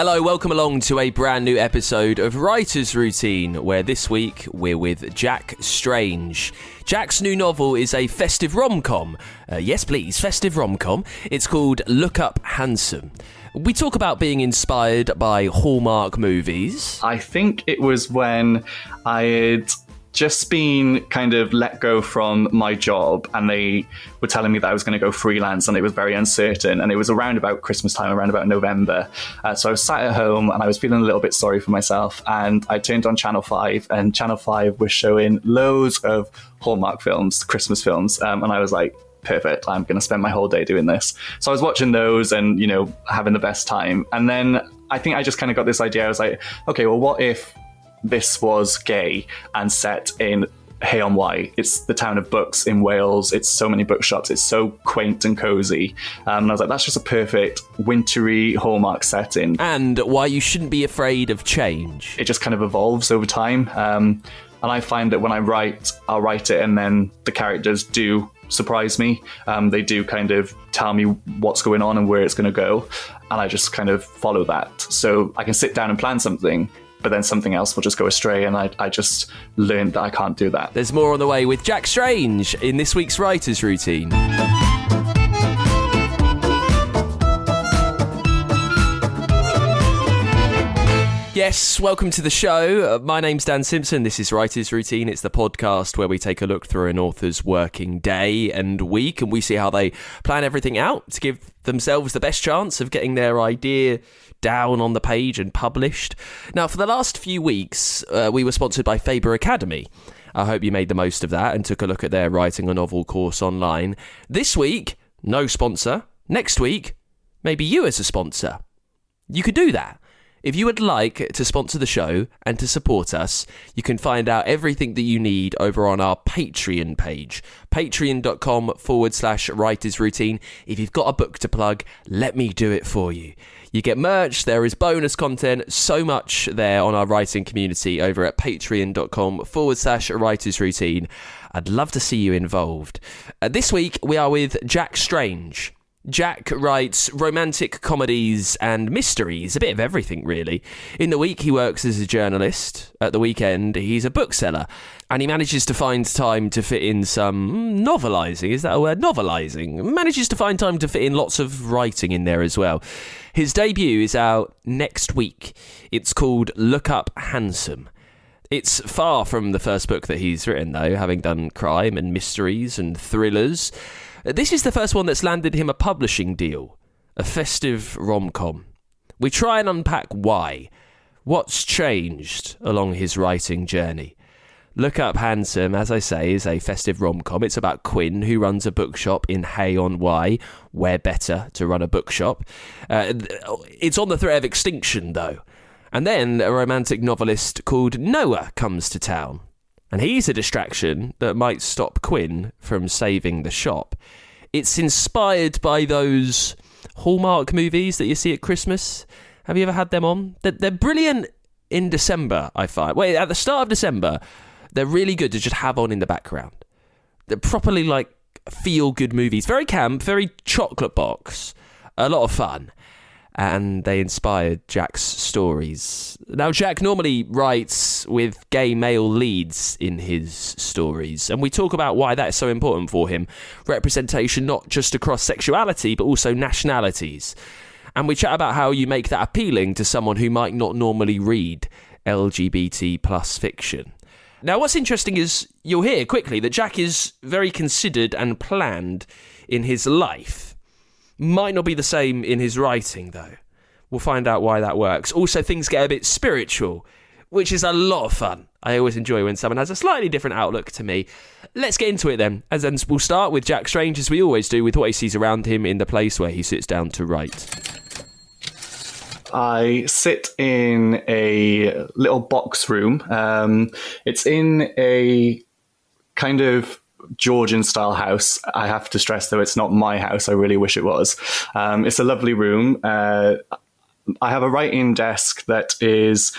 Hello, welcome along to a brand new episode of Writer's Routine, where this week we're with Jack Strange. Jack's new novel is a festive rom-com. Yes, please, festive rom-com. It's called Look Up Handsome. We talk about being inspired by Hallmark movies. I think it was when I had just been kind of let go from my job and they were telling me that I was going to go freelance and it was very uncertain, and it was around about Christmas time, around about November. So I was sat at home and I was feeling a little bit sorry for myself, and I turned on Channel 5 and Channel 5 was showing loads of Hallmark films, Christmas films, and I was like, perfect, I'm going to spend my whole day doing this. So I was watching those and, having the best time. And then I think I just kind of got this idea. I was like, okay, well, what if this was gay and set in Hay on Wye? It's the town of books in Wales. It's so many bookshops. It's so quaint and cozy. And I was like, that's just a perfect wintry Hallmark setting. And why you shouldn't be afraid of change. It just kind of evolves over time. And I find that when I write, I'll write it and then the characters do surprise me. They do kind of tell me what's going on and where it's going to go. And I just kind of follow that. So I can sit down and plan something, but then something else will just go astray, and I just learned that I can't do that. There's more on the way with Jack Strange in this week's Writer's Routine. Yes, welcome to the show. My name's Dan Simpson. This is Writer's Routine. It's the podcast where we take a look through an author's working day and week, and we see how they plan everything out to give themselves the best chance of getting their idea down on the page and published. Now, for the last few weeks, we were sponsored by Faber Academy. I hope you made the most of that and took a look at their writing a novel course online. This week, no sponsor. Next week, maybe you as a sponsor. You could do that. If you would like to sponsor the show and to support us, you can find out everything that you need over on our Patreon page, patreon.com/writers routine. If you've got a book to plug, let me do it for you. You get merch, there is bonus content, so much there on our writing community over at patreon.com/writers routine. I'd love to see you involved. This week, we are with Jack Strange. Jack writes romantic comedies and mysteries, a bit of everything really. In the week he works as a journalist, at the weekend he's a bookseller, and he manages to find time to fit in some novelising, is that a word? Novelising. Manages to find time to fit in lots of writing in there as well. His debut is out next week. It's called Look Up Handsome. It's far from the first book that he's written though, having done crime and mysteries and thrillers. This is the first one that's landed him a publishing deal, a festive rom-com. We try and unpack why. What's changed along his writing journey? Look Up Handsome, as I say, is a festive rom-com. It's about Quinn, who runs a bookshop in Hay on Wye. Where better to run a bookshop? It's on the threat of extinction, though. And then a romantic novelist called Noah comes to town. And he's a distraction that might stop Quinn from saving the shop. It's inspired by those Hallmark movies that you see at Christmas. Have you ever had them on? They're brilliant in December, I find. Wait, at the start of December, they're really good to just have on in the background. They're properly like feel-good movies. Very camp, very chocolate box. A lot of fun. And they inspired Jack's stories. Now, Jack normally writes with gay male leads in his stories, and we talk about why that is so important for him. Representation not just across sexuality, but also nationalities. And we chat about how you make that appealing to someone who might not normally read LGBT plus fiction. Now, what's interesting is you'll hear quickly that Jack is very considered and planned in his life. Might not be the same in his writing, though. We'll find out why that works. Also, things get a bit spiritual, which is a lot of fun. I always enjoy when someone has a slightly different outlook to me. Let's get into it then. And then we'll start with Jack Strange, as we always do, with what he sees around him in the place where he sits down to write. I sit in a little box room. It's in a kind of Georgian style house. I have to stress, though, it's not my house. I really wish it was. It's a lovely room. I have a writing desk that is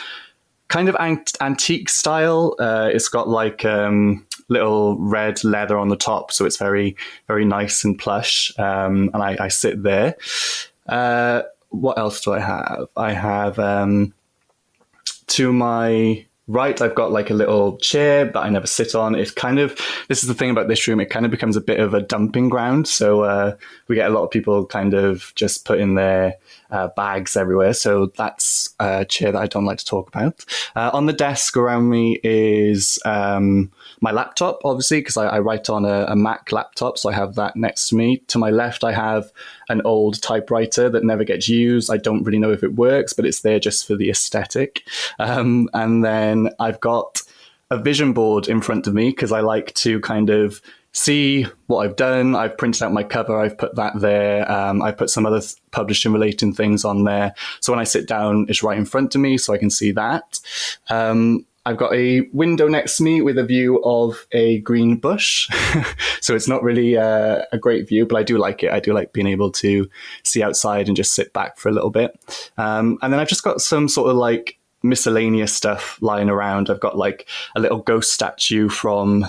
kind of antique style. It's got like little red leather on the top, so it's very, very nice and plush. And I sit there. what else do I have? I have to my right, I've got like a little chair that I never sit on. It's kind of, this is the thing about this room, it kind of becomes a bit of a dumping ground. So we get a lot of people kind of just putting their bags everywhere. So that's a chair that I don't like to talk about. On the desk around me is my laptop, obviously, because I write on a Mac laptop. So I have that next to me. To my left, I have an old typewriter that never gets used. I don't really know if it works, but it's there just for the aesthetic. And then I've got a vision board in front of me because I like to kind of see what I've done. I've printed out my cover. I've put that there. I put some other publishing related things on there. So when I sit down, it's right in front of me so I can see that. I've got a window next to me with a view of a green bush. So it's not really a great view, but I do like it. I do like being able to see outside and just sit back for a little bit. And then I've just got some sort of like miscellaneous stuff lying around. I've got like a little ghost statue from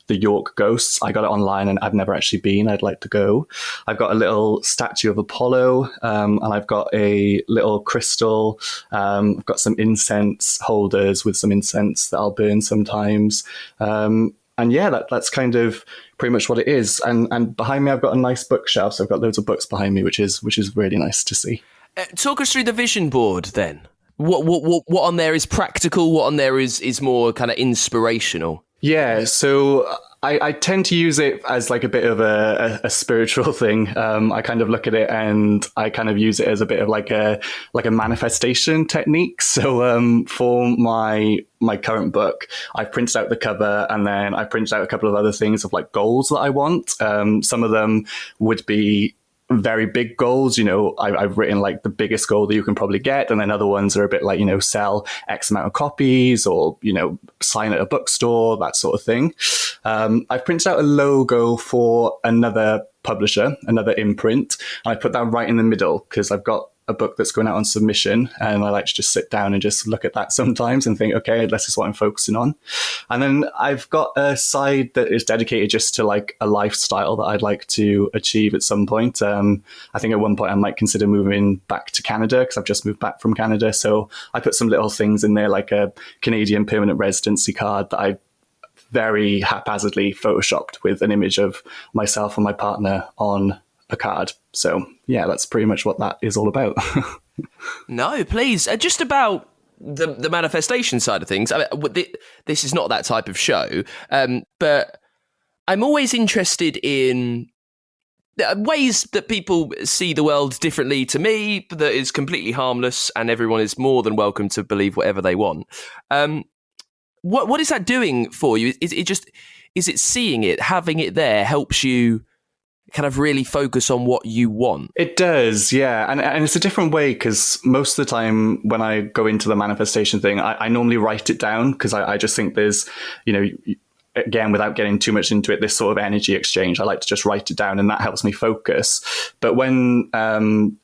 the York Ghosts. I got it online and I've never actually been. I'd like to go. I've got a little statue of Apollo, and I've got a little crystal. I've got some incense holders with some incense that I'll burn sometimes. And yeah, that's kind of pretty much what it is. And behind me, I've got a nice bookshelf. So I've got loads of books behind me, which is really nice to see. Talk us through the vision board then. What on there is practical? What on there is more kind of inspirational? Yeah, so I tend to use it as like a bit of a spiritual thing. I kind of look at it and I kind of use it as a bit of like a manifestation technique. So for my current book, I printed out the cover and then I printed out a couple of other things of like goals that I want. Some of them would be very big goals. You know, I've written like the biggest goal that you can probably get. And then other ones are a bit like, you know, sell X amount of copies or, you know, sign at a bookstore, that sort of thing. I've printed out a logo for another publisher, another imprint. And I put that right in the middle because I've got a book that's going out on submission and I like to just sit down and just look at that sometimes and think, okay, this is what I'm focusing on. And then I've got a side that is dedicated just to like a lifestyle that I'd like to achieve at some point. I think at one point I might consider moving back to Canada because I've just moved back from Canada. So I put some little things in there like a Canadian permanent residency card that I very haphazardly photoshopped with an image of myself and my partner on a card. So yeah, that's pretty much what that is all about. No, please. Just about the manifestation side of things. I mean, this is not that type of show, but I'm always interested in ways that people see the world differently to me, that is completely harmless and everyone is more than welcome to believe whatever they want. What is that doing for you? Is it seeing it, having it there helps you kind of really focus on what you want? It does, yeah. And it's a different way because most of the time when I go into the manifestation thing, I normally write it down because I just think there's, you know, again, without getting too much into it, this sort of energy exchange, I like to just write it down and that helps me focus. But when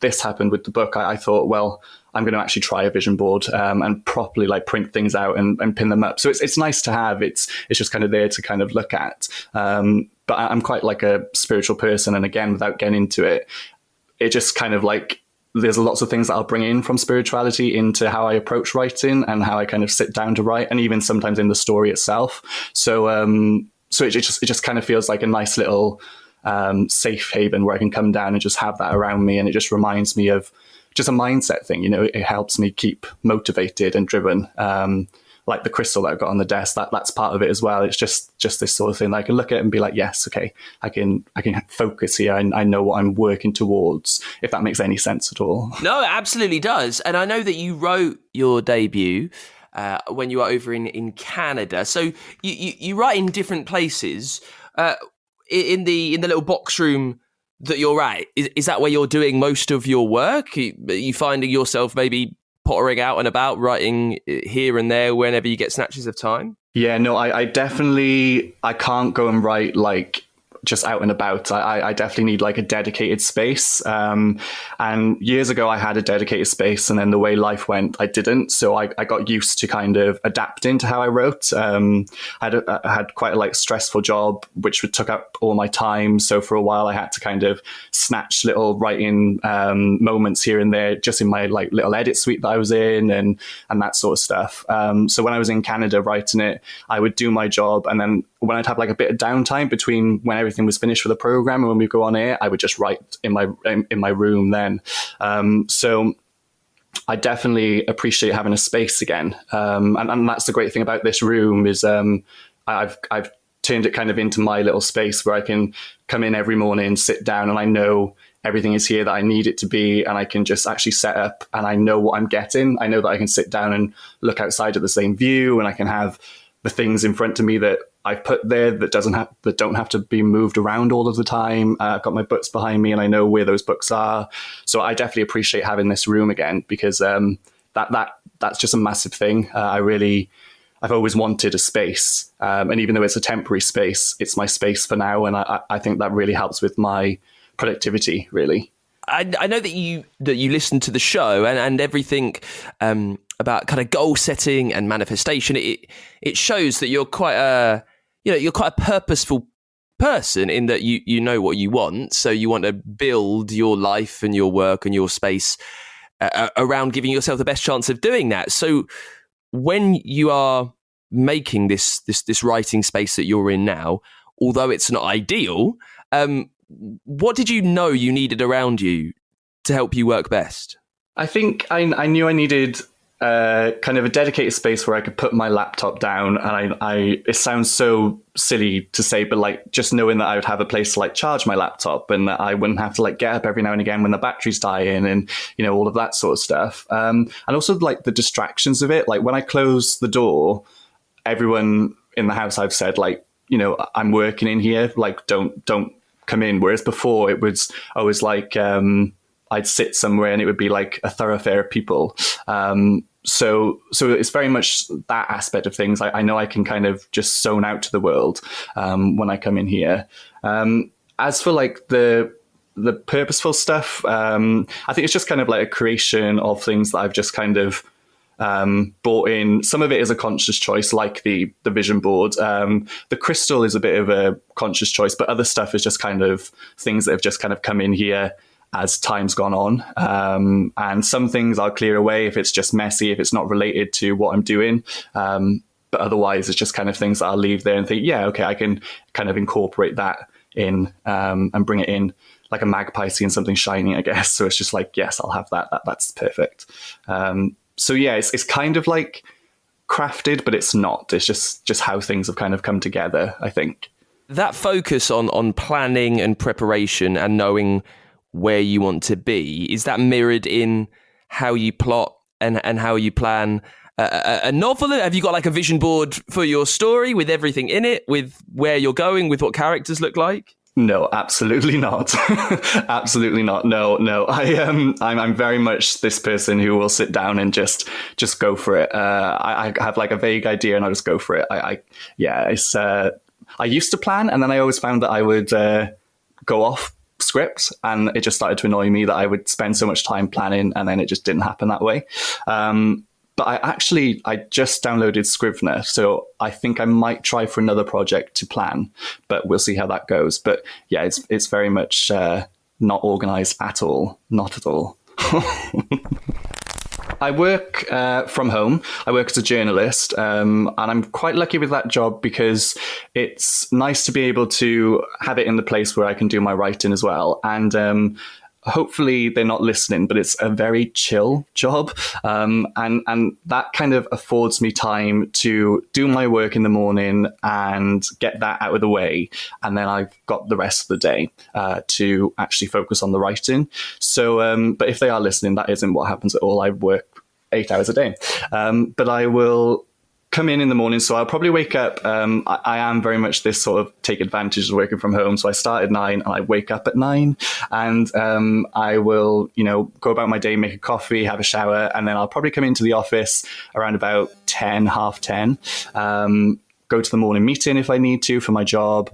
this happened with the book, I thought, well, I'm going to actually try a vision board and properly like print things out and pin them up. So it's nice to have. It's just kind of there to kind of look at. But I'm quite like a spiritual person. And again, without getting into it, it just kind of like, there's lots of things that I'll bring in from spirituality into how I approach writing and how I kind of sit down to write, and even sometimes in the story itself. So it just kind of feels like a nice little safe haven where I can come down and just have that around me. And it just reminds me of just a mindset thing. You know, it helps me keep motivated and driven. Like the crystal that I've got on the desk, that's part of it as well. It's just this sort of thing that I can look at and be like, yes, okay, I can focus here. I know what I'm working towards, if that makes any sense at all. No, it absolutely does. And I know that you wrote your debut when you were over in Canada. So you write in different places. In the little box room that you're at, is that where you're doing most of your work? Are you finding yourself maybe pottering out and about, writing here and there whenever you get snatches of time? Yeah, no, I definitely, I can't go and write like just out and about. I definitely need like a dedicated space. And years ago I had a dedicated space, and then the way life went, I didn't. So I got used to kind of adapting to how I wrote. I had quite a like stressful job, which took up all my time. So for a while I had to kind of snatch little writing moments here and there, just in my like little edit suite that I was in, and that sort of stuff. So when I was in Canada writing it, I would do my job, and then when I'd have like a bit of downtime between when everything was finished for the program and when we go on air, I would just write in my room then. So I definitely appreciate having a space again. And that's the great thing about this room is I've turned it kind of into my little space where I can come in every morning, sit down, and I know everything is here that I need it to be, and I can just actually set up, and I know what I'm getting. I know that I can sit down and look outside at the same view, and I can have the things in front of me that I've put there that don't have to be moved around all of the time. I've got my books behind me, and I know where those books are. So I definitely appreciate having this room again, because that's just a massive thing. I've always wanted a space, and even though it's a temporary space, it's my space for now, and I think that really helps with my productivity, really. I know that you listen to the show and everything about kind of goal setting and manifestation. It shows that you're quite a purposeful person, in that you know what you want, so you want to build your life and your work and your space around giving yourself the best chance of doing that. So when you are making this writing space that you're in now, although it's not ideal, what did you know you needed around you to help you work best? I think I knew I needed kind of a dedicated space where I could put my laptop down, and it sounds so silly to say, but like just knowing that I would have a place to like charge my laptop, and that I wouldn't have to like get up every now and again when the batteries die in, and all of that sort of stuff. And also like the distractions of it. Like when I close the door, everyone in the house, I've said like, I'm working in here, like don't come in. Whereas before it was always like I'd sit somewhere and it would be like a thoroughfare of people. So it's very much that aspect of things. I know I can kind of just zone out to the world when I come in here. As for like the purposeful stuff, I think it's just kind of like a creation of things that I've just kind of brought in. Some of it is a conscious choice, like the vision board. The crystal is a bit of a conscious choice, but other stuff is just kind of things that have just kind of come in here as time's gone on. And some things I'll clear away if it's just messy, if it's not related to what I'm doing. But otherwise, it's just kind of things that I'll leave there and think, yeah, okay, I can kind of incorporate that in and bring it in like a magpie seeing something shiny, I guess. So it's just like, yes, I'll have that. That's perfect. So yeah, it's kind of like crafted, but it's not. It's just how things have kind of come together, I think. That focus on planning and preparation and knowing where you want to be, is that mirrored in how you plot and how you plan a novel? Have you got like a vision board for your story with everything in it, with where you're going, with what characters look like? No, absolutely not. Absolutely not. No. I'm very much this person who will sit down and just go for it. I have like a vague idea and I'll just go for it. I used to plan, and then I always found that I would go off script, and it just started to annoy me that I would spend so much time planning and then it just didn't happen that way. But I just downloaded Scrivener, so I think I might try for another project to plan, but we'll see how that goes. But yeah, it's very much not organized at all. Not at all. I work from home. I work as a journalist, and I'm quite lucky with that job because it's nice to be able to have it in the place where I can do my writing as well. And hopefully they're not listening, but it's a very chill job. And that kind of affords me time to do my work in the morning and get that out of the way. And then I've got the rest of the day to actually focus on the writing. So, but if they are listening, that isn't what happens at all. I work 8 hours a day. But I will come in the morning, so I'll probably wake up. I am very much this sort of take advantage of working from home. So I start at 9 and I wake up at 9, and I will, go about my day, make a coffee, have a shower, and then I'll probably come into the office around about 10, half 10. go to the morning meeting if I need to for my job,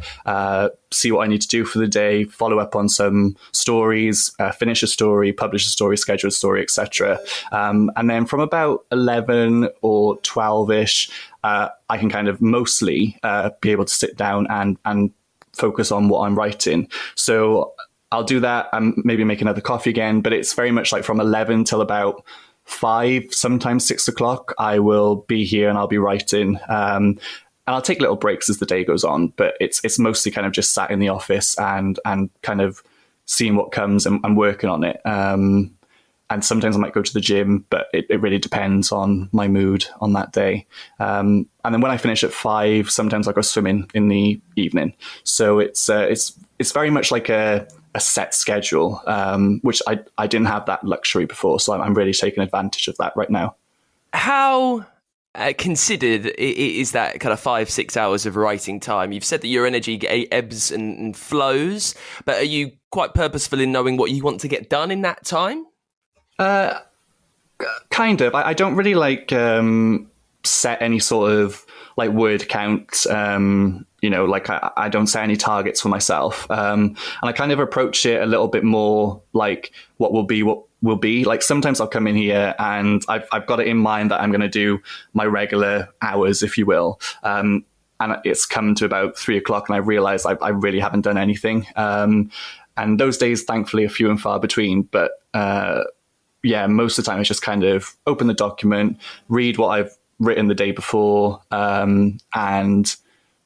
see what I need to do for the day, follow up on some stories, finish a story, publish a story, schedule a story, etc. And then from about 11 or 12-ish, I can kind of mostly be able to sit down and focus on what I'm writing. So I'll do that and maybe make another coffee again, but it's very much like from 11 till about 5, sometimes 6 o'clock, I will be here and I'll be writing. And I'll take little breaks as the day goes on, but it's mostly kind of just sat in the office and kind of seeing what comes and working on it. And sometimes I might go to the gym, but it really depends on my mood on that day. And then when I finish at 5, sometimes I go swimming in the evening. So it's very much like a set schedule, which I didn't have that luxury before. So I'm really taking advantage of that right now. How considered is that kind of 5-6 hours of writing time? You've said that your energy ebbs and flows, but are you quite purposeful in knowing what you want to get done in that time? Kind of. I don't really like set any sort of like word count. Like I don't set any targets for myself. And I kind of approach it a little bit more like what will be. Like sometimes I'll come in here and I've got it in mind that I'm going to do my regular hours, if you will. And it's come to about 3 o'clock and I realize I really haven't done anything. And those days, thankfully, are few and far between. But most of the time it's just kind of open the document, read what I've written the day before, and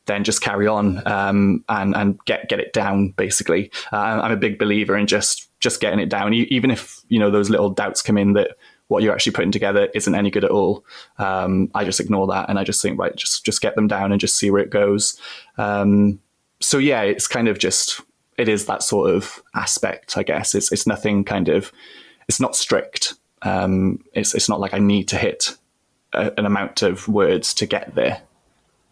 then just carry on and get it down, basically. I'm a big believer in just getting it down, even if, those little doubts come in that what you're actually putting together isn't any good at all. I just ignore that and I just think, right, just get them down and just see where it goes. It's kind of just, it is that sort of aspect, I guess. It's nothing kind of, it's not strict. It's not like I need to hit an amount of words to get there.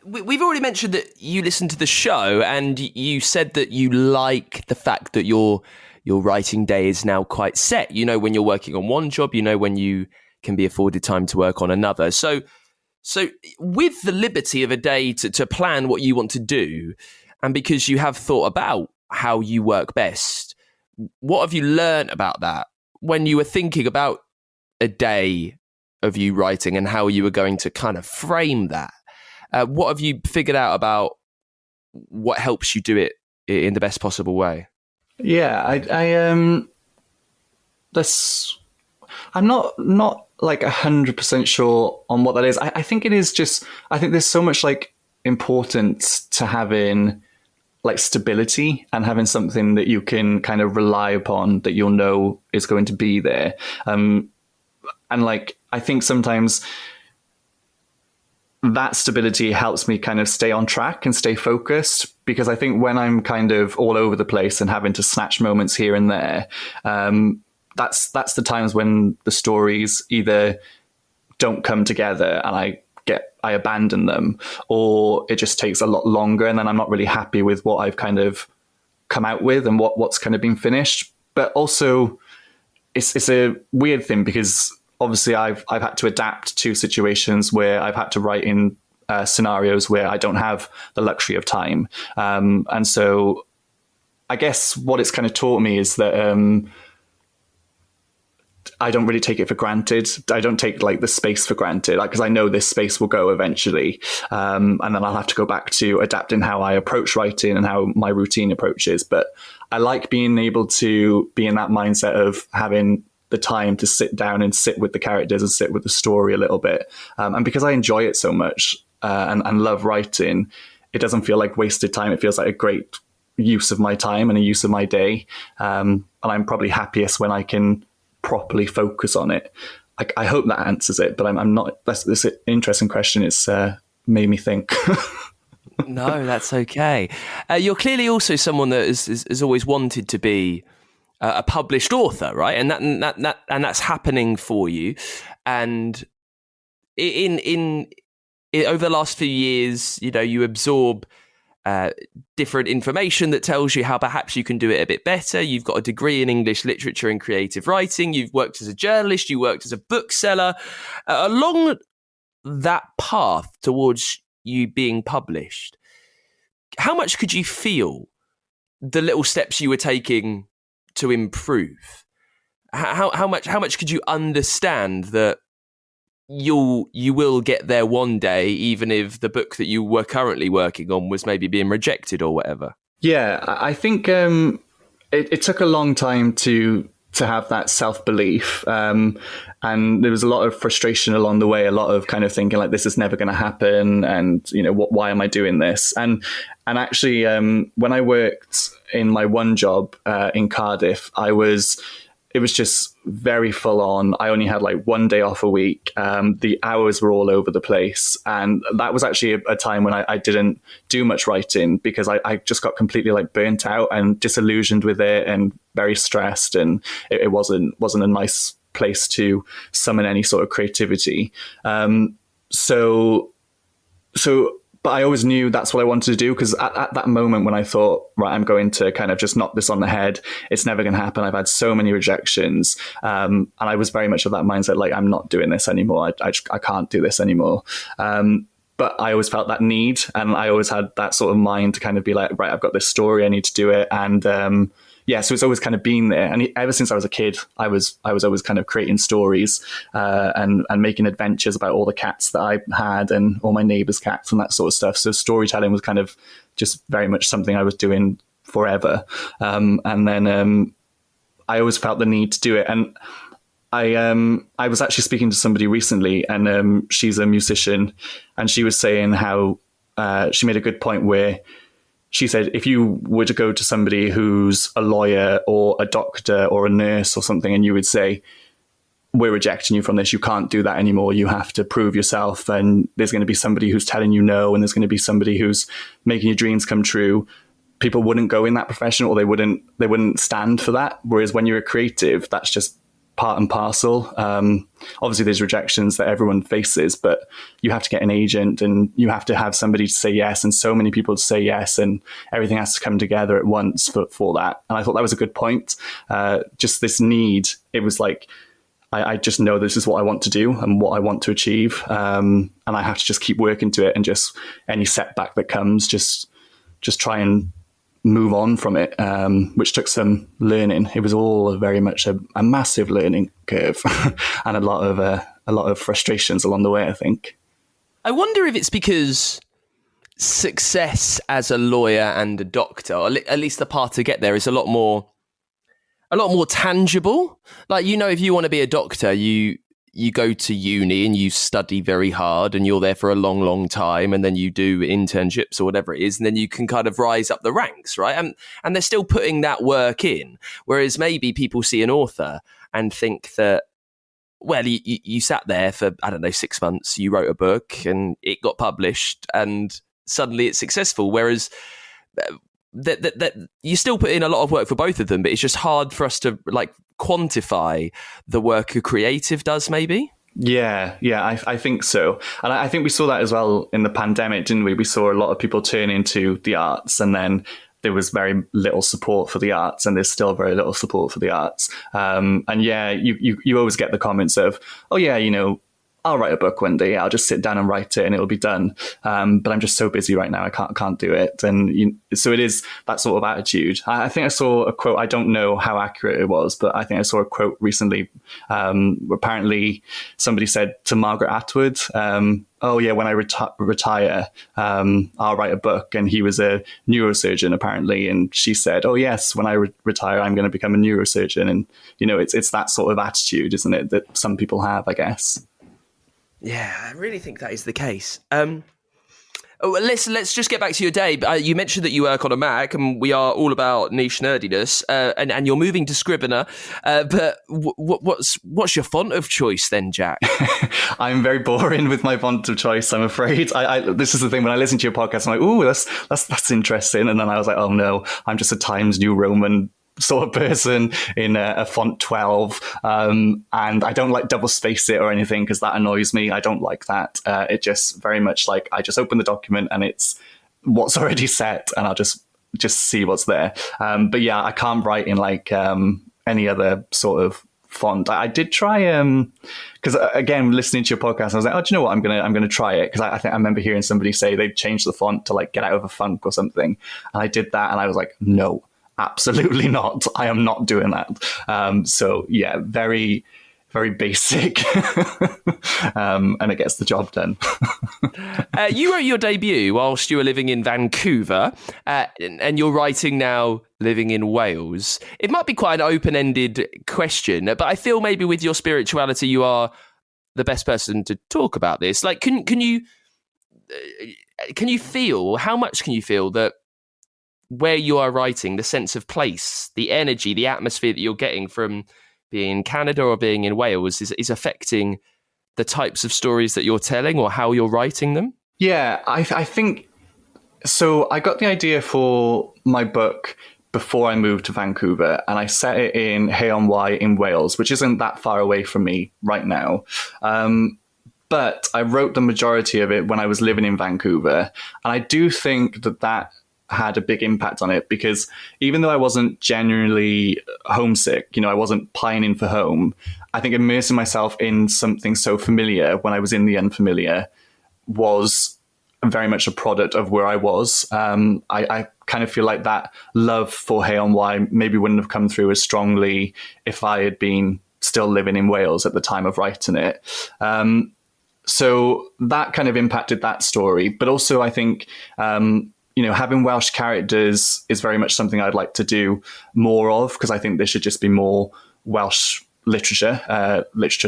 We've already mentioned that you listen to the show and you said that you like the fact that your writing day is now quite set. You know when you're working on one job, you know when you can be afforded time to work on another. So with the liberty of a day to plan what you want to do, and because you have thought about how you work best, what have you learned about that when you were thinking about a day of you writing and how you were going to kind of frame that? What have you figured out about what helps you do it in the best possible way? Yeah, I'm not like 100% sure on what that is. I think it is just, I think there's so much like importance to having like stability and having something that you can kind of rely upon that you'll know is going to be there. And like, I think sometimes that stability helps me kind of stay on track and stay focused, because I think when I'm kind of all over the place and having to snatch moments here and there, that's the times when the stories either don't come together and I abandon them, or it just takes a lot longer and then I'm not really happy with what I've kind of come out with and what's kind of been finished. But also it's a weird thing because obviously I've had to adapt to situations where I've had to write in scenarios where I don't have the luxury of time. And so I guess what it's kind of taught me is that I don't really take it for granted. I don't take like the space for granted, because I know this space will go eventually. And then I'll have to go back to adapting how I approach writing and how my routine approaches. But I like being able to be in that mindset of having the time to sit down and sit with the characters and sit with the story a little bit. And because I enjoy it so much and love writing, it doesn't feel like wasted time. It feels like a great use of my time and a use of my day. And I'm probably happiest when I can properly focus on it. I hope that answers it, but I'm not. That's an interesting question. It's made me think. No, that's okay. You're clearly also someone that has always wanted to be a published author, right? And that's happening for you. And in over the last few years, you absorb different information that tells you how perhaps you can do it a bit better. You've got a degree in English literature and creative writing. You've worked as a journalist. You worked as a bookseller. Along that path towards you being published, how much could you feel the little steps you were taking to improve? How much could you understand that you will get there one day, even if the book that you were currently working on was maybe being rejected or whatever? Yeah, I think it took a long time to have that self-belief. And there was a lot of frustration along the way, a lot of kind of thinking like, this is never going to happen. And, why am I doing this? And actually, when I worked in my one job in Cardiff, it was just very full on. I only had like one day off a week. The hours were all over the place. And that was actually a time when I didn't do much writing, because I just got completely like burnt out and disillusioned with it and very stressed. And it wasn't a nice place to summon any sort of creativity. But I always knew that's what I wanted to do, because at that moment when I thought, right, I'm going to kind of just knock this on the head, it's never going to happen. I've had so many rejections. And I was very much of that mindset, like, I'm not doing this anymore. I can't do this anymore. But I always felt that need, and I always had that sort of mind to kind of be like, right, I've got this story, I need to do it. And so it's always kind of been there. And ever since I was a kid, I was always kind of creating stories and making adventures about all the cats that I had and all my neighbors' cats and that sort of stuff. So storytelling was kind of just very much something I was doing forever. And then I always felt the need to do it. And I was actually speaking to somebody recently, and she's a musician, and she was saying how she made a good point where she said, if you were to go to somebody who's a lawyer or a doctor or a nurse or something, and you would say, we're rejecting you from this, you can't do that anymore, you have to prove yourself, and there's going to be somebody who's telling you no, and there's going to be somebody who's making your dreams come true, people wouldn't go in that profession, or they wouldn't stand for that. Whereas when you're a creative, that's just part and parcel. Obviously there's rejections that everyone faces, but you have to get an agent, and you have to have somebody to say yes, and so many people to say yes, and everything has to come together at once for that. And I thought that was a good point. Just this need, it was like, I just know this is what I want to do and what I want to achieve. And I have to just keep working to it, and just any setback that comes, just try and move on from it, which took some learning. It was all very much a massive learning curve and a lot of frustrations along the way, I think. I wonder if it's because success as a lawyer and a doctor, or at least the path to get there, is a lot more tangible. Like, if you want to be a doctor, you go to uni and you study very hard, and you're there for a long, long time, and then you do internships or whatever it is, and then you can kind of rise up the ranks, right? And they're still putting that work in. Whereas maybe people see an author and think that, well, you sat there for, 6 months, you wrote a book and it got published and suddenly it's successful. Whereas that you still put in a lot of work for both of them, but it's just hard for us to like quantify the work a creative does, maybe. Yeah, I think so. And I think we saw that as well in the pandemic, didn't we? We saw a lot of people turn into the arts, and then there was very little support for the arts, and there's still very little support for the arts. And yeah, you always get the comments of, oh yeah, I'll write a book one day. I'll just sit down and write it and it'll be done. But I'm just so busy right now. I can't do it. And so it is that sort of attitude. I think I saw a quote. I don't know how accurate it was, but I think I saw a quote recently. Apparently somebody said to Margaret Atwood, oh yeah, when I retire, I'll write a book. And he was a neurosurgeon apparently. And she said, oh yes, when I retire, I'm going to become a neurosurgeon. And, it's that sort of attitude, isn't it, that some people have, I guess. Yeah, I really think that is the case. Let's just get back to your day. You mentioned that you work on a Mac, and we are all about niche nerdiness. And you're moving to Scrivener. But what's your font of choice then, Jack? I'm very boring with my font of choice, I'm afraid. This is the thing, when I listen to your podcast, I'm like, ooh, that's interesting. And then I was like, oh no, I'm just a Times New Roman sort of person in a font 12, and I don't like double space it or anything, because that annoys me. I don't like that. It just very much like, I just open the document and it's what's already set, and I'll just see what's there. But yeah, I can't write in like any other sort of font. I did try because again, listening to your podcast, I was like, oh, do you know what? I'm gonna try it, because I think I remember hearing somebody say they'd changed the font to like get out of a funk or something, and I did that, and I was like, no, absolutely not. I am not doing that. So yeah, very, very basic, and it gets the job done. You wrote your debut whilst you were living in Vancouver, and you're writing now living in Wales. It might be quite an open-ended question, but I feel maybe with your spirituality, you are the best person to talk about this. Like, can you feel, how much can you feel that where you are writing, the sense of place, the energy, the atmosphere that you're getting from being in Canada or being in Wales is affecting the types of stories that you're telling or how you're writing them? Yeah, I think so. I got the idea for my book before I moved to Vancouver, and I set it in Hay-on-Wye in Wales, which isn't that far away from me right now. But I wrote the majority of it when I was living in Vancouver, and I do think that had a big impact on it, because even though I wasn't genuinely homesick, I wasn't pining for home, I think immersing myself in something so familiar when I was in the unfamiliar was very much a product of where I was. I kind of feel like that love for Hay-on-Wye maybe wouldn't have come through as strongly if I had been still living in Wales at the time of writing it. So that kind of impacted that story. But also I think having Welsh characters is very much something I'd like to do more of, because I think there should just be more Welsh literature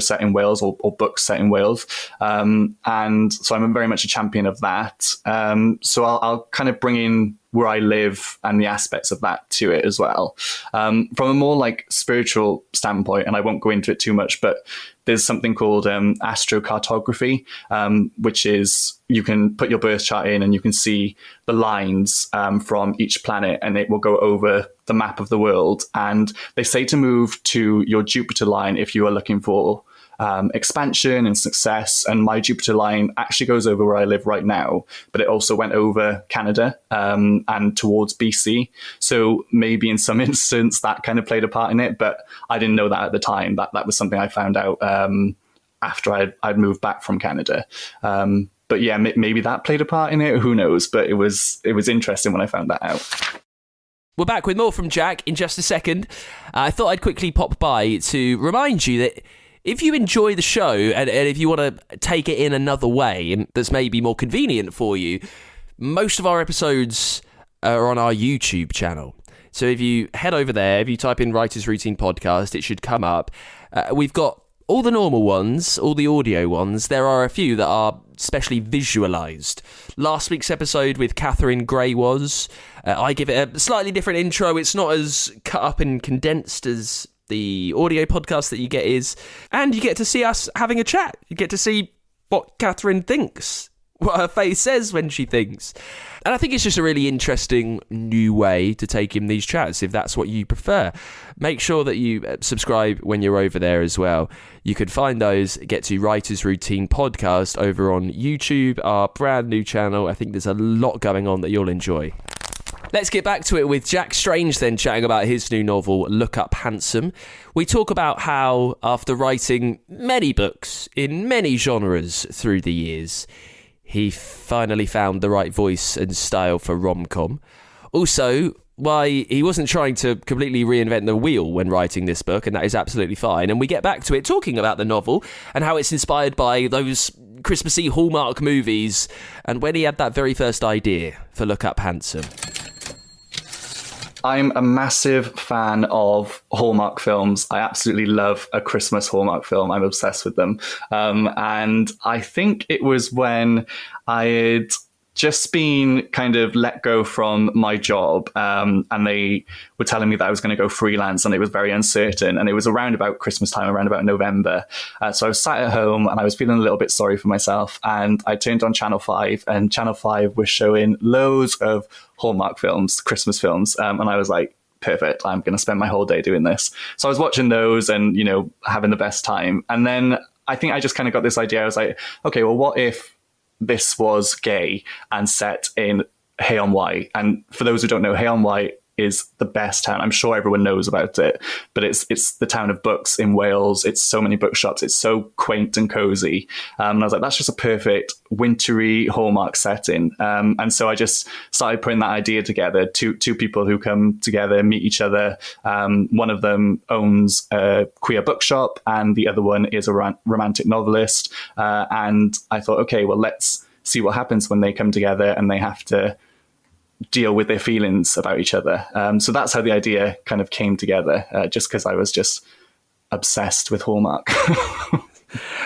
set in Wales, or books set in Wales. And so I'm very much a champion of that. So I'll kind of bring in where I live and the aspects of that to it as well. From a more like spiritual standpoint, and I won't go into it too much, but there's something called astrocartography, which is you can put your birth chart in and you can see the lines from each planet, and it will go over the map of the world. And they say to move to your Jupiter line if you are looking for expansion and success. And my Jupiter line actually goes over where I live right now, but it also went over Canada and towards BC. So maybe in some instance that kind of played a part in it, but I didn't know that at the time. That was something I found out after I'd moved back from Canada. But yeah, maybe that played a part in it. Who knows? But it was interesting when I found that out. We're back with more from Jack in just a second. I thought I'd quickly pop by to remind you that if you enjoy the show and if you want to take it in another way and that's maybe more convenient for you, most of our episodes are on our YouTube channel. So if you head over there, if you type in Writer's Routine Podcast, it should come up. We've got all the normal ones, all the audio ones. There are a few that are specially visualised. Last week's episode with Catherine Gray was. I give it a slightly different intro. It's not as cut up and condensed as the audio podcast that you get is. And you get to see us having a chat. You get to see what Catherine thinks, what her face says when she thinks. And I think it's just a really interesting new way to take in these chats, if that's what you prefer. Make sure that you subscribe when you're over there as well. You can find those, get to Writer's Routine Podcast over on YouTube, our brand new channel. I think there's a lot going on that you'll enjoy. Let's get back to it with Jack Strange then, chatting about his new novel, Look Up Handsome. We talk about how, after writing many books in many genres through the years, he finally found the right voice and style for rom-com. Also, why he wasn't trying to completely reinvent the wheel when writing this book, and that is absolutely fine. And we get back to it talking about the novel and how it's inspired by those Christmassy Hallmark movies, and when he had that very first idea for Look Up Handsome. I'm a massive fan of Hallmark films. I absolutely love a Christmas Hallmark film. I'm obsessed with them. And I think it was when I had just been kind of let go from my job, and they were telling me that I was going to go freelance, and it was very uncertain, and it was around about Christmas time, around about November. So I was sat at home and I was feeling a little bit sorry for myself, and I turned on Channel 5, and Channel 5 was showing loads of Hallmark films, Christmas films, and I was like, perfect, I'm going to spend my whole day doing this. So I was watching those and, having the best time. And then I think I just kind of got this idea. I was like, okay, well, what if this was gay and set in Hay-on-Wye? And for those who don't know, Hay-on-Wye is the best town. I'm sure everyone knows about it, but it's the town of books in Wales. It's so many bookshops. It's so quaint and cozy. And I was like, that's just a perfect wintry Hallmark setting. And so I just started putting that idea together. Two people who come together, meet each other. One of them owns a queer bookshop, and the other one is a romantic novelist. And I thought, okay, well, let's see what happens when they come together and they have to deal with their feelings about each other. So that's how the idea kind of came together, just because I was just obsessed with Hallmark.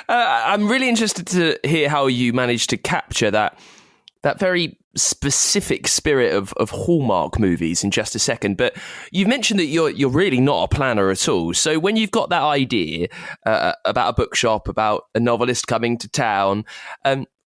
I'm really interested to hear how you managed to capture that very specific spirit of Hallmark movies in just a second. But you've mentioned that you're really not a planner at all. So when you've got that idea about a bookshop, about a novelist coming to town,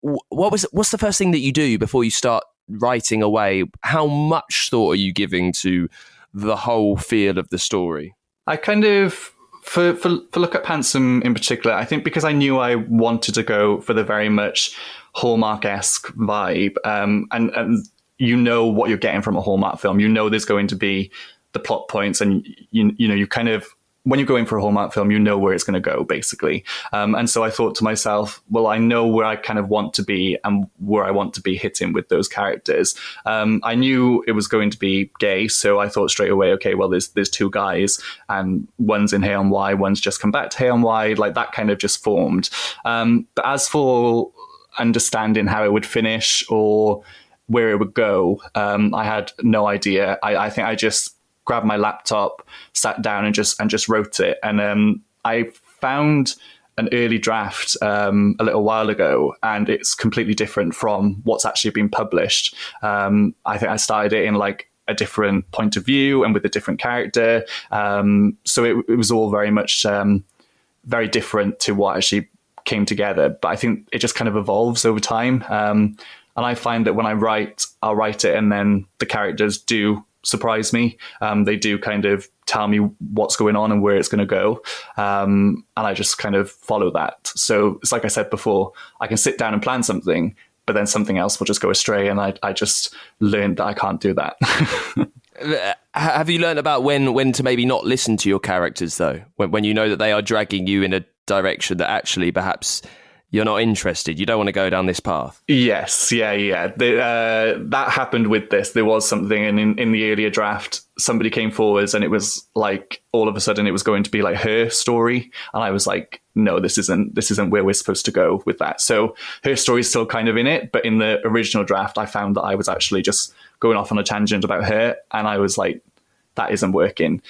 what's the first thing that you do before you start writing away? How much thought are you giving to the whole feel of the story? I kind of, for Look Up Handsome in particular, I think because I knew I wanted to go for the very much Hallmark-esque vibe, and you know what you're getting from a Hallmark film. You know there's going to be the plot points, and you kind of, when you go in for a Hallmark film, you know where it's going to go, basically. And so I thought to myself, well, I know where I kind of want to be and where I want to be hitting with those characters. I knew it was going to be gay, so I thought straight away, okay, well, there's two guys, and one's in Hay on Wye, one's just come back to Hay on Wye, like that kind of just formed. But as for understanding how it would finish or where it would go, I had no idea. I think I just grabbed my laptop, sat down and just wrote it. And I found an early draft a little while ago, and it's completely different from what's actually been published. I think I started it in like a different point of view and with a different character. So it was all very much very different to what actually came together. But I think it just kind of evolves over time. And I find that when I write, I'll write it and then the characters do surprise me. They do kind of tell me what's going on and where it's going to go. And I just kind of follow that. So it's like I said before, I can sit down and plan something, but then something else will just go astray. And I just learned that I can't do that. Have you learned about when to maybe not listen to your characters, though? When you know that they are dragging you in a direction that actually perhaps you're not interested, you don't want to go down this path? Yes, yeah. That happened with this. There was something, and in the earlier draft, somebody came forwards, and it was like all of a sudden it was going to be like her story, and I was like, no, this isn't where we're supposed to go with that. So her story is still kind of in it, but in the original draft, I found that I was actually just going off on a tangent about her, and I was like, that isn't working.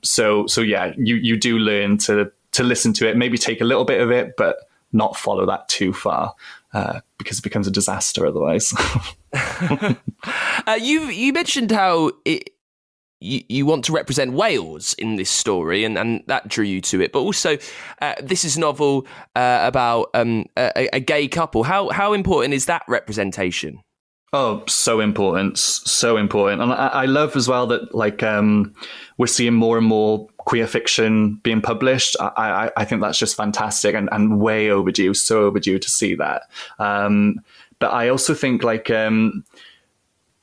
So yeah, you do learn to listen to it, maybe take a little bit of it, but not follow that too far, because it becomes a disaster otherwise. You mentioned how you want to represent Wales in this story, and that drew you to it. But also, this is a novel about a gay couple. How important is that representation? Oh, so important. And I love as well that we're seeing more and more queer fiction being published. I think that's just fantastic and way overdue, so overdue to see that. But I also think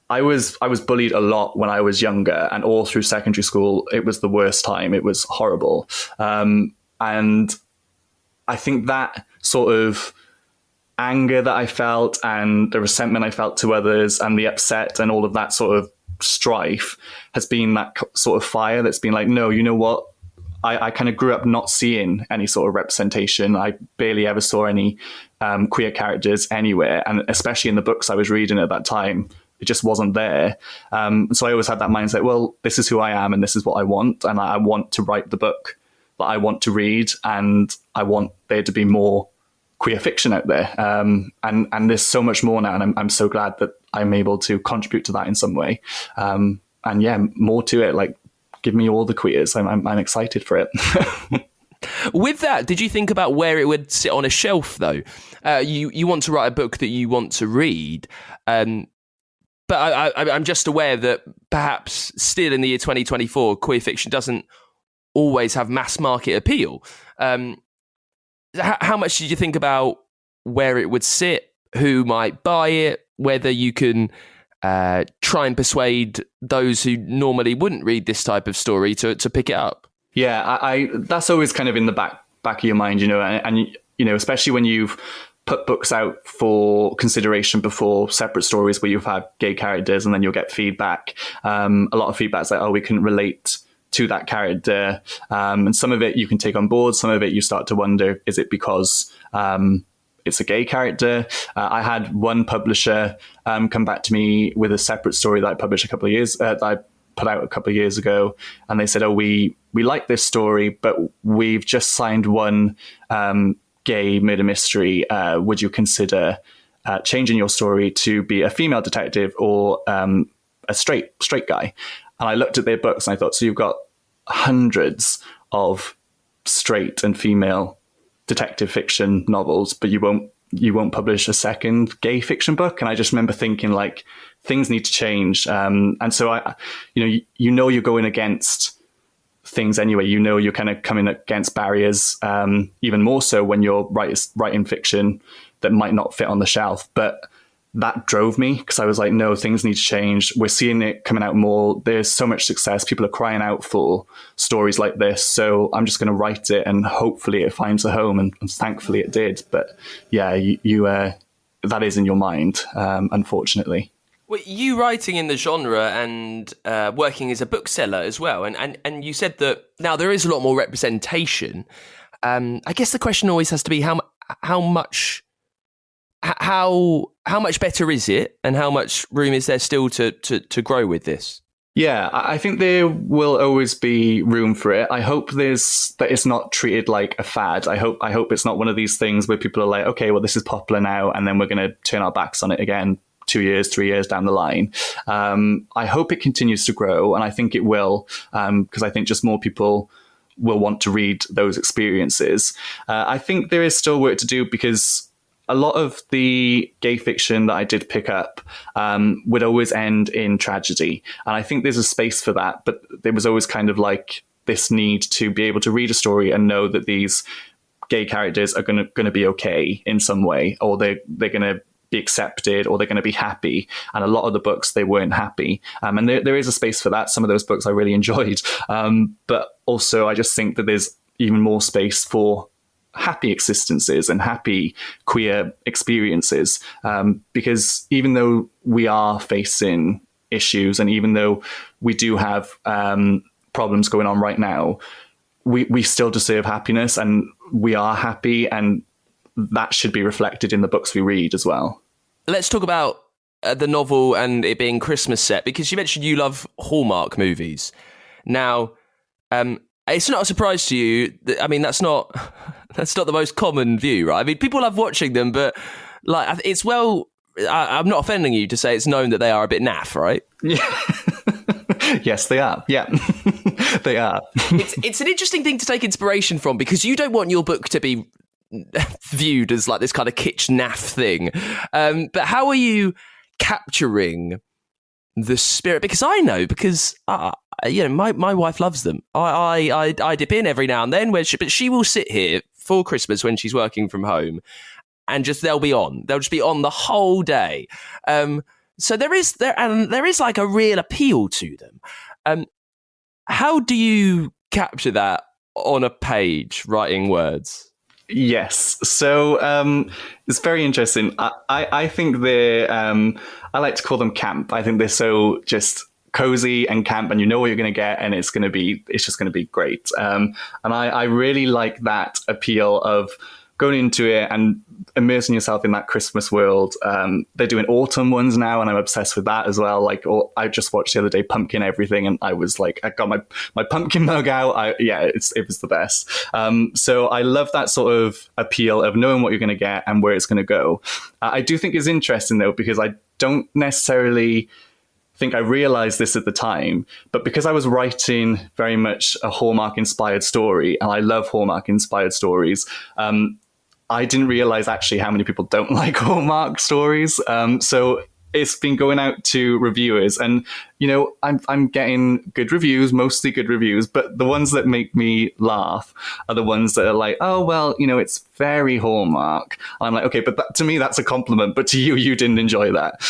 I was bullied a lot when I was younger, and all through secondary school, it was the worst time. It was horrible. And I think that sort of anger that I felt and the resentment I felt to others and the upset and all of that sort of strife has been that sort of fire that's been like, no, you know what? I kind of grew up not seeing any sort of representation. I barely ever saw any queer characters anywhere. And especially in the books I was reading at that time, it just wasn't there. So I always had that mindset, well, this is who I am and this is what I want. And I want to write the book that I want to read. And I want there to be more queer fiction out there. And there's so much more now. And I'm so glad that I'm able to contribute to that in some way. And yeah, more to it. Like, give me all the queers. I'm excited for it. With that, did you think about where it would sit on a shelf, though? You want to write a book that you want to read. But I'm just aware that perhaps still in the year 2024, queer fiction doesn't always have mass market appeal. How much did you think about where it would sit, who might buy it, whether you can try and persuade those who normally wouldn't read this type of story to pick it up? Yeah, I that's always kind of in the back of your mind, and especially when you've put books out for consideration before, separate stories where you've had gay characters, and then you'll get feedback. A lot of feedback's like, oh, we couldn't relate to that character. And some of it you can take on board. Some of it you start to wonder, is it because it's a gay character? I had one publisher come back to me with a separate story that I published that I put out a couple of years ago. And they said, oh, we like this story, but we've just signed one gay murder mystery. Would you consider changing your story to be a female detective or a straight guy? And I looked at their books and I thought, so you've got hundreds of straight and female detective fiction novels, but you won't publish a second gay fiction book. And I just remember thinking, like, things need to change. And so you're going against things anyway. You're kind of coming against barriers, even more so when you're writing fiction that might not fit on the shelf. But that drove me, because I was like, no, things need to change. We're seeing it coming out more. There's so much success. People are crying out for stories like this. So I'm just going to write it, and hopefully it finds a home. And thankfully it did. But yeah, you that is in your mind, unfortunately. Well, you writing in the genre and working as a bookseller as well. And you said that now there is a lot more representation. I guess the question always has to be how much better is it, and how much room is there still to grow with this? Yeah, I think there will always be room for it. I hope that it's not treated like a fad. I hope it's not one of these things where people are like, okay, well, this is popular now, and then we're going to turn our backs on it again 2 years, 3 years down the line. I hope it continues to grow, and I think it will, because I think just more people will want to read those experiences. I think there is still work to do, because a lot of the gay fiction that I did pick up would always end in tragedy. And I think there's a space for that, but there was always kind of like this need to be able to read a story and know that these gay characters are going to be okay in some way, or they're going to be accepted, or they're going to be happy. And a lot of the books, they weren't happy. And there is a space for that. Some of those books I really enjoyed. But also I just think that there's even more space for happy existences and happy queer experiences, because even though we are facing issues, and even though we do have problems going on right now, we still deserve happiness, and we are happy, and that should be reflected in the books we read as well. Let's talk about the novel and it being Christmas set, because you mentioned you love Hallmark movies. Now, it's not a surprise to you. I mean, that's not the most common view, right? I mean, people love watching them, but like, I'm not offending you to say it's known that they are a bit naff, right? Yeah. Yes, they are. Yeah, they are. It's an interesting thing to take inspiration from, because you don't want your book to be viewed as like this kind of kitsch naff thing. But how are you capturing the spirit? Because I know, because my wife loves them. I dip in every now and then, but she will sit here for Christmas when she's working from home, and they'll just be on the whole day. So there is like a real appeal to them. How do you capture that on a page, writing words? Yes. So it's very interesting. I think they're, I like to call them camp. I think they're so just cozy and camp, and you know what you're going to get, and it's just going to be great. And I really like that appeal of going into it and immersing yourself in that Christmas world. They're doing autumn ones now, and I'm obsessed with that as well. Like, I just watched the other day Pumpkin Everything, and I was like, I got my pumpkin mug out. It was the best. So I love that sort of appeal of knowing what you're going to get and where it's going to go. I do think it's interesting though, because I don't necessarily think I realized this at the time, but because I was writing very much a Hallmark inspired story, and I love Hallmark inspired stories, I didn't realize actually how many people don't like Hallmark stories. So it's been going out to reviewers, and I'm getting good reviews, mostly good reviews, but the ones that make me laugh are the ones that are like, oh well, it's very Hallmark. And I'm like, okay, but to me that's a compliment, but to you didn't enjoy that.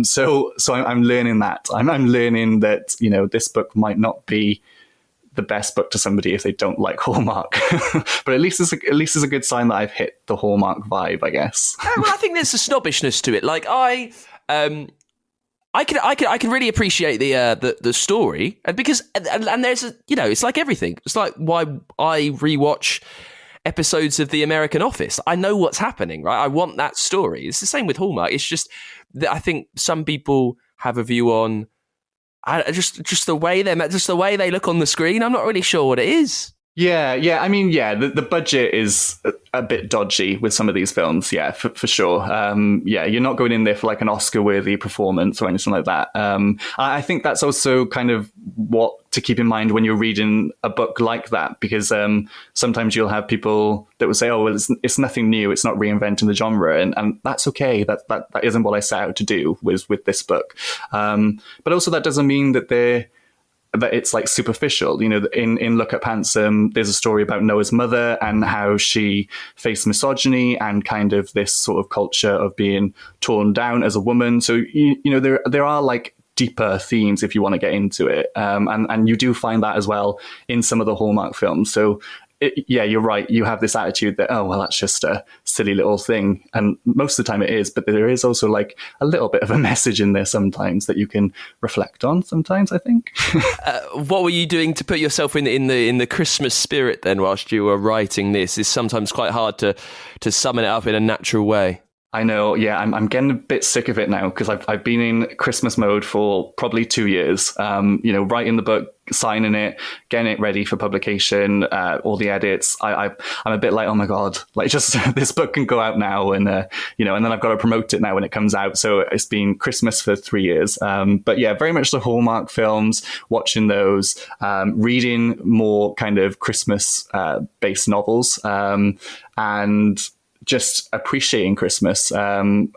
So I'm learning that. I'm learning that this book might not be the best book to somebody if they don't like Hallmark. But at least it's a good sign that I've hit the Hallmark vibe, I guess. Well, I think there's a snobbishness to it. Like I can really appreciate the story, and because there's it's like everything. It's like why I rewatch episodes of The American Office. I know what's happening, right? I want that story. It's the same with Hallmark. It's just that I think some people have a view on just the way they look on the screen. I'm not really sure what it is. Yeah. I mean, the budget is a bit dodgy with some of these films. Yeah, for sure. You're not going in there for like an Oscar-worthy performance or anything like that. I think that's also kind of what to keep in mind when you're reading a book like that, because sometimes you'll have people that will say, "Oh, well, it's nothing new. It's not reinventing the genre," and that's okay. That isn't what I set out to do with this book. But also, that doesn't mean that it's like superficial. In Look Up Handsome, there's a story about Noah's mother and how she faced misogyny and kind of this sort of culture of being torn down as a woman. So there are like deeper themes if you want to get into it, and you do find that as well in some of the Hallmark films. So you're right. You have this attitude that, oh, well, that's just a silly little thing. And most of the time it is, but there is also like a little bit of a message in there sometimes that you can reflect on sometimes, I think. What were you doing to put yourself in the Christmas spirit then whilst you were writing this? It's sometimes quite hard to summon it up in a natural way. I know, yeah, I'm getting a bit sick of it now because I've been in Christmas mode for probably 2 years. Writing the book, signing it, getting it ready for publication, all the edits. I'm a bit like, oh my god, like just this book can go out now, and and then I've got to promote it now when it comes out. So it's been Christmas for 3 years. But yeah, very much the Hallmark films, watching those, reading more kind of Christmas based novels, and just appreciating Christmas, and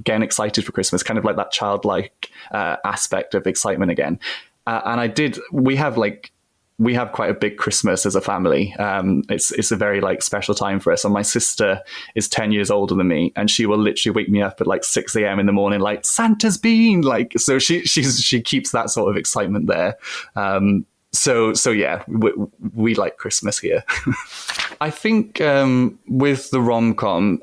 getting excited for Christmas, kind of like that childlike aspect of excitement again. And we have quite a big Christmas as a family. It's a very like special time for us. And my sister is 10 years older than me, and she will literally wake me up at like 6 a.m. in the morning, like Santa's been like, so she keeps that sort of excitement there. So yeah, we like Christmas here. I think with the rom-com,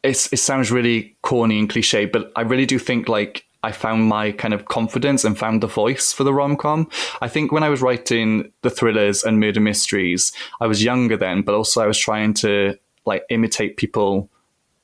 it sounds really corny and cliche, but I really do think like I found my kind of confidence and found the voice for the rom-com. I think when I was writing the thrillers and murder mysteries, I was younger then, but also I was trying to like imitate people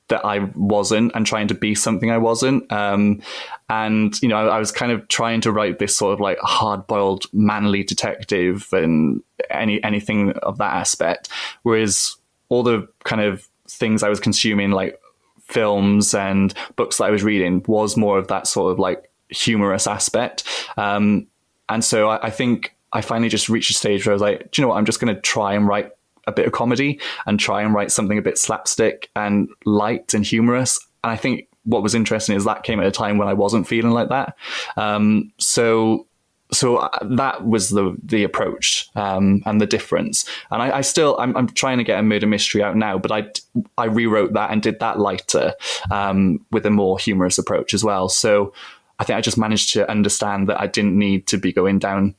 that I wasn't and trying to be something I wasn't. And, I was kind of trying to write this sort of like hard-boiled manly detective and anything of that aspect. Whereas all the kind of things I was consuming, like films and books that I was reading, was more of that sort of like humorous aspect. And so I think I finally just reached a stage where I was like, do you know what? I'm just going to try and write a bit of comedy and try and write something a bit slapstick and light and humorous. And I think what was interesting is that came at a time when I wasn't feeling like that. So that was the approach and the difference. And I'm trying to get a murder mystery out now, but I rewrote that and did that lighter with a more humorous approach as well. So I think I just managed to understand that I didn't need to be going down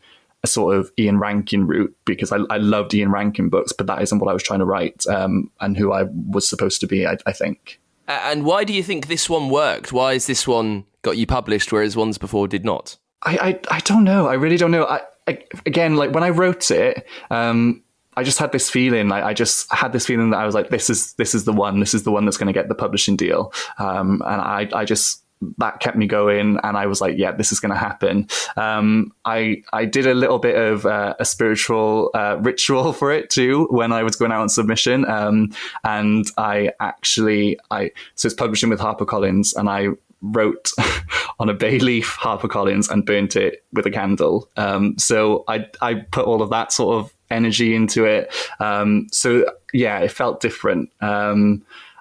a sort of Ian Rankin route, because I loved Ian Rankin books, but that isn't what I was trying to write, and who I was supposed to be, I think. And why do you think this one worked? Why has this one got you published, whereas ones before did not? I don't know. I really don't know. I again, like when I wrote it, I just had this feeling. I just had this feeling that I was like, this is the one. This is the one that's going to get the publishing deal. And I just, that kept me going, and I was like, yeah, this is going to happen. I did a little bit of a spiritual ritual for it too when I was going out on submission, and so it's publishing with HarperCollins, and I wrote on a bay leaf HarperCollins and burnt it with a candle. So I put all of that sort of energy into it. So yeah, it felt different.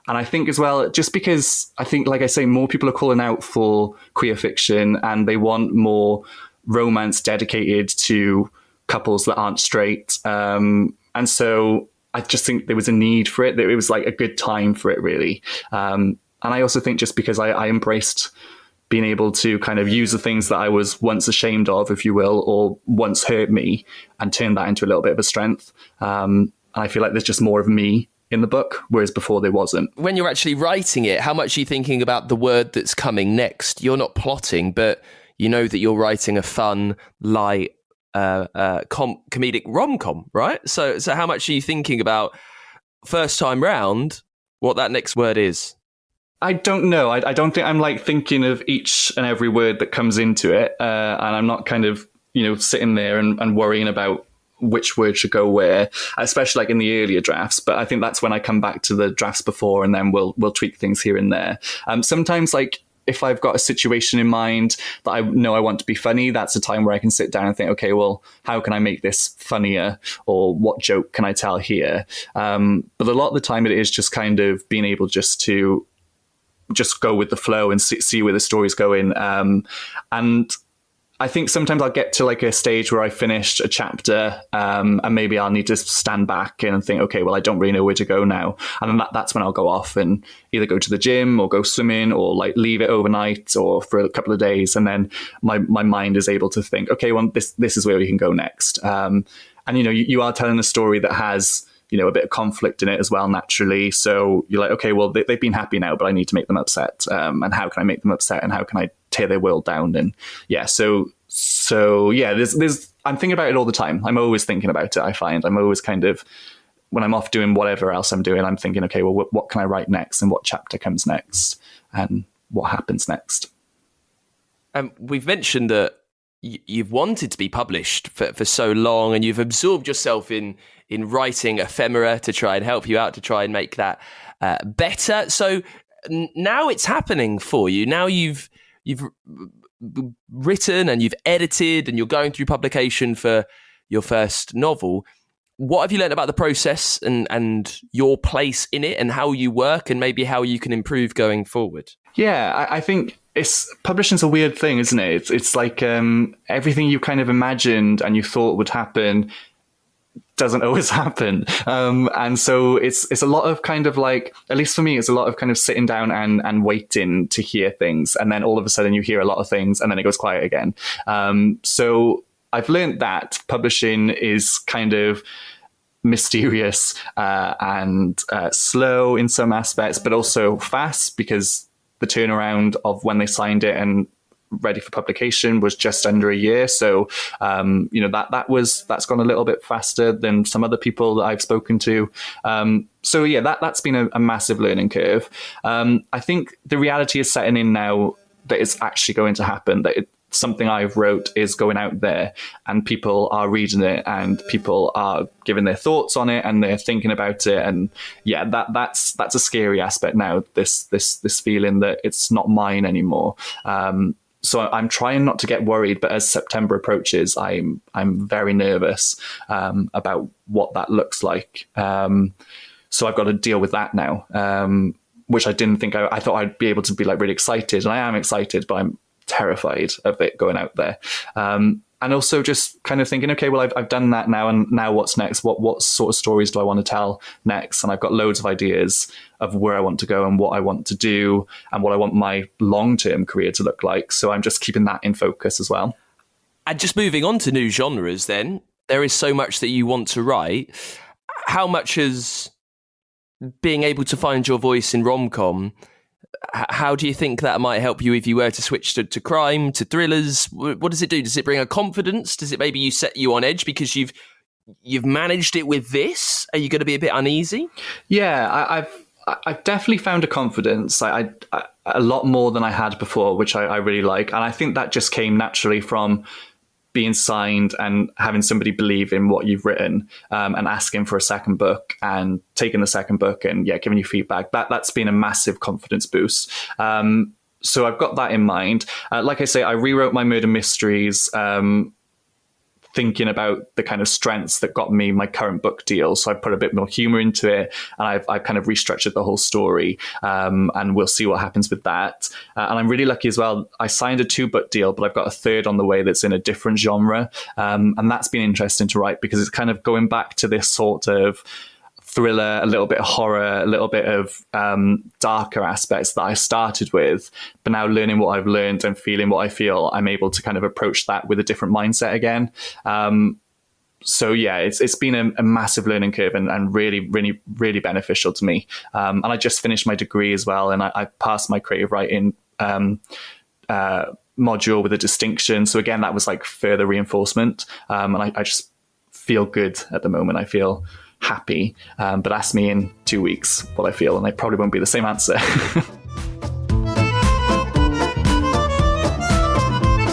And I think as well, just because I think, like I say, more people are calling out for queer fiction and they want more romance dedicated to couples that aren't straight. And so I just think there was a need for it, that it was like a good time for it, really. And I also think just because I embraced being able to kind of use the things that I was once ashamed of, if you will, or once hurt me, and turn that into a little bit of a strength. And I feel like there's just more of me in the book, whereas before there wasn't. When you're actually writing it, how much are you thinking about the word that's coming next? You're not plotting, but you know that you're writing a fun, light, comedic rom-com, right? So how much are you thinking about first time round what that next word is? I don't know. I don't think I'm like thinking of each and every word that comes into it. And I'm not kind of, sitting there and worrying about which word should go where, especially like in the earlier drafts. But I think that's when I come back to the drafts before, and then we'll tweak things here and there. Sometimes, like, if I've got a situation in mind that I know I want to be funny, that's a time where I can sit down and think, okay, well, how can I make this funnier? Or what joke can I tell here? But a lot of the time it is just kind of being able to go with the flow and see where the story's going. And I think sometimes I'll get to like a stage where I finished a chapter, and maybe I'll need to stand back and think, okay, well, I don't really know where to go now. And then that's when I'll go off and either go to the gym or go swimming or like leave it overnight or for a couple of days. And then my mind is able to think, okay, well, this is where we can go next. And, you are telling a story that has, a bit of conflict in it as well, naturally. So you're like, okay, well, they've been happy now, but I need to make them upset. And how can I make them upset? And how can I tear their world down? And yeah, so yeah, I'm thinking about it all the time. I'm always thinking about it. I find I'm always kind of, when I'm off doing whatever else I'm doing, I'm thinking, okay, well, what can I write next? And what chapter comes next? And what happens next? We've mentioned that you've wanted to be published for so long, and you've absorbed yourself in writing ephemera to try and help you out, to try and make that better. So now it's happening for you. Now you've written and you've edited and you're going through publication for your first novel. What have you learned about the process and your place in it, and how you work, and maybe how you can improve going forward? Yeah, I think publishing's a weird thing, isn't it? It's like everything you kind of imagined and you thought would happen doesn't always happen. And so it's a lot of kind of like, at least for me, it's a lot of kind of sitting down and waiting to hear things. And then all of a sudden you hear a lot of things and then it goes quiet again. So I've learned that publishing is kind of mysterious and slow in some aspects, but also fast, because the turnaround of when they signed it and ready for publication was just under a year. So, that's gone a little bit faster than some other people that I've spoken to. So yeah, that's been a massive learning curve. I think the reality is setting in now that it's actually going to happen, that something I've wrote is going out there and people are reading it and people are giving their thoughts on it and they're thinking about it. And yeah, that's a scary aspect now, this feeling that it's not mine anymore. So I'm trying not to get worried, but as September approaches, I'm very nervous about what that looks like. So I've got to deal with that now, which I didn't think I thought I'd be able to be like really excited, and I am excited, but I'm terrified of it going out there. And also just kind of thinking, okay, well, I've done that now, and now what's next? What sort of stories do I want to tell next? And I've got loads of ideas of where I want to go and what I want to do and what I want my long-term career to look like. So I'm just keeping that in focus as well. And just moving on to new genres then, there is so much that you want to write. How much has being able to find your voice in rom-com, how do you think that might help you if you were to switch to crime, to thrillers? What does it do? Does it bring a confidence? Does it maybe set you on edge because you've managed it with this? Are you going to be a bit uneasy? Yeah, I've definitely found a confidence. I a lot more than I had before, which I really like. And I think that just came naturally from being signed and having somebody believe in what you've written, and asking for a second book and taking the second book and giving you feedback. That's been a massive confidence boost. So I've got that in mind. Like I say, I rewrote my murder mysteries thinking about the kind of strengths that got me my current book deal. So I put a bit more humor into it, and I've kind of restructured the whole story, and we'll see what happens with that. And I'm really lucky as well. I signed a 2-book deal, but I've got a third on the way that's in a different genre. And that's been interesting to write because it's kind of going back to this sort of thriller, a little bit of horror, a little bit of darker aspects that I started with, but now learning what I've learned and feeling what I feel, I'm able to kind of approach that with a different mindset again. So yeah, it's been a massive learning curve and really, really, really beneficial to me. And I just finished my degree as well, and I passed my creative writing module with a distinction. So again, that was like further reinforcement. And I just feel good at the moment. I feel happy, but ask me in 2 weeks what I feel, and I probably won't be the same answer.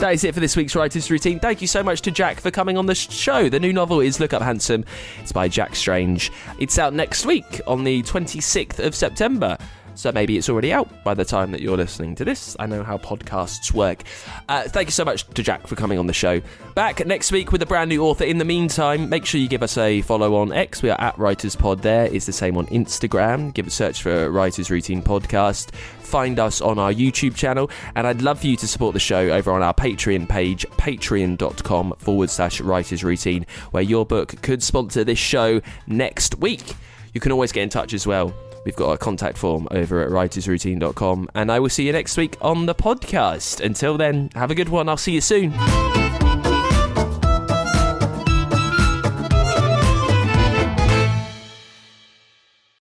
That is it for this week's Writer's Routine. Thank you so much to Jack for coming on the show. The new novel is Look Up Handsome. It's by Jack Strange. It's out next week on the 26th of September. So maybe it's already out by the time that you're listening to this. I know how podcasts work. Thank you so much to Jack for coming on the show. Back next week with a brand new author. In the meantime, make sure you give us a follow on X. We are at WritersPod there. It's the same on Instagram. Give a search for Writer's Routine Podcast. Find us on our YouTube channel. And I'd love for you to support the show over on our Patreon page, patreon.com/Writer's Routine, where your book could sponsor this show next week. You can always get in touch as well. We've got a contact form over at writersroutine.com, and I will see you next week on the podcast. Until then, have a good one. I'll see you soon.